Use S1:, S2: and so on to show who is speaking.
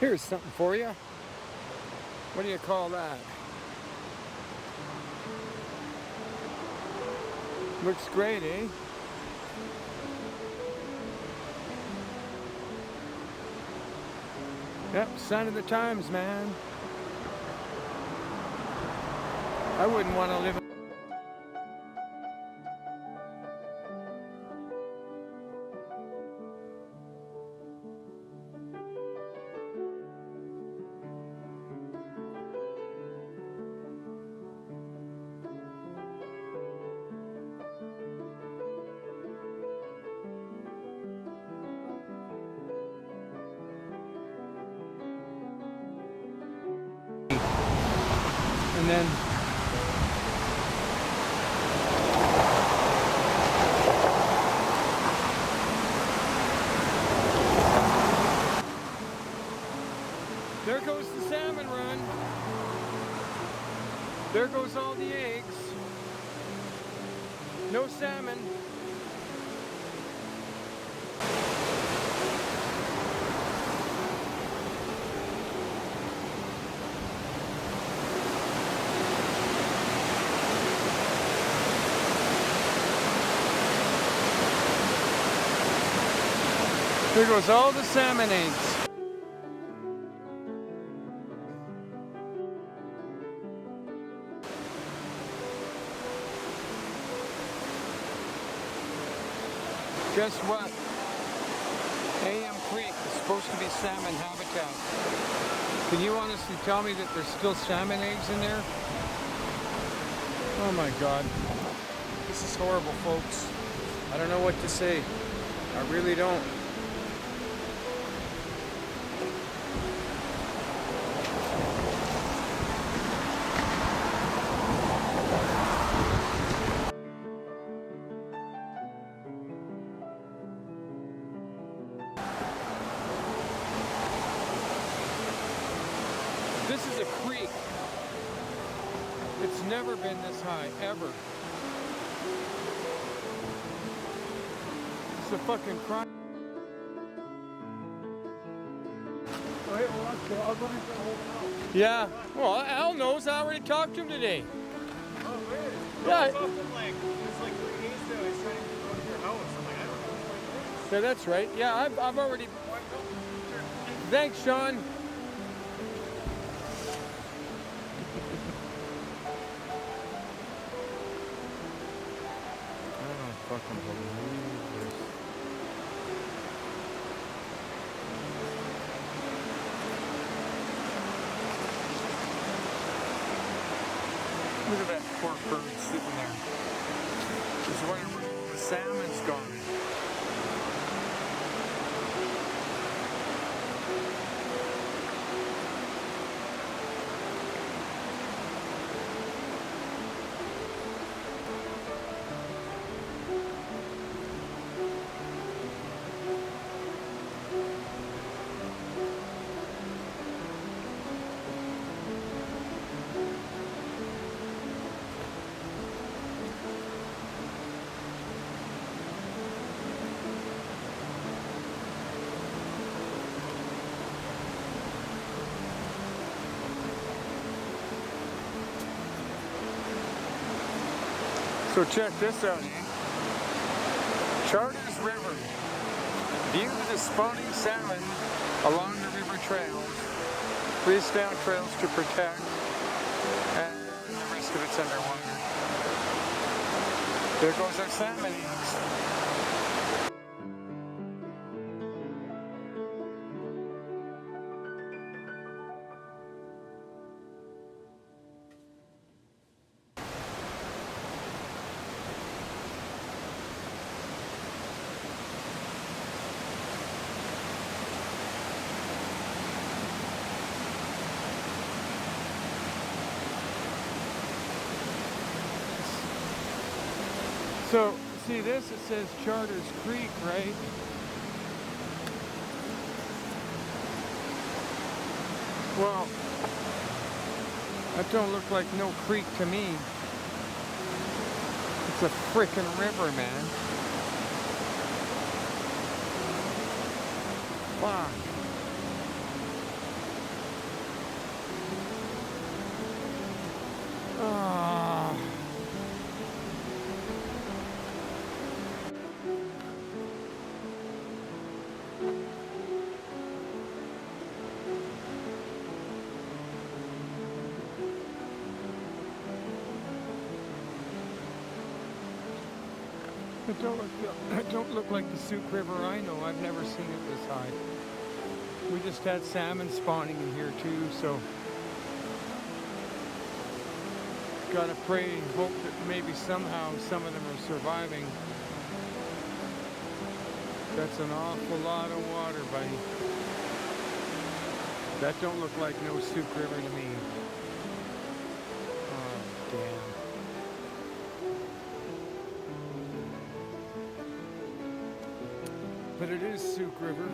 S1: Here's something for you. What do you call that? Looks great, eh? Yep, sign of the times, man. I wouldn't want to live. And then there goes the salmon run. There goes all the eggs. No salmon. There goes all the salmon eggs. Guess what? AM Creek is supposed to be salmon habitat. Can you honestly tell me that there's still salmon eggs in there? Oh my God. This is horrible, folks. I don't know what to say. I really don't. This is a creek. It's never been this high, ever. It's a fucking crime. Yeah, well, Al knows. I already talked to him today.
S2: Oh, weird.
S1: Yeah.
S2: It was like 3 days ago. I was trying to go to your house. I'm like, I don't know what it is.
S1: Yeah, that's right. Yeah, I've already. Thanks, Sean. I don't fucking believe this. Look at that poor bird sitting there. Just wondering where the salmon's gone. So check this out. Charters River. View the spawning salmon along the river trails. Freeze down trails to protect, and the rest of it's underwater. There goes our salmon eggs. So, see this, it says Charters Creek, right? Well, that don't look like no creek to me. It's a frickin' river, man. Fuck. It don't look like the Sooke River I know. I've never seen it this high. We just had salmon spawning in here too, so gotta pray and hope that maybe somehow some of them are surviving. That's an awful lot of water, buddy. That don't look like no Sooke River to me. Oh, damn. But it is Sooke River.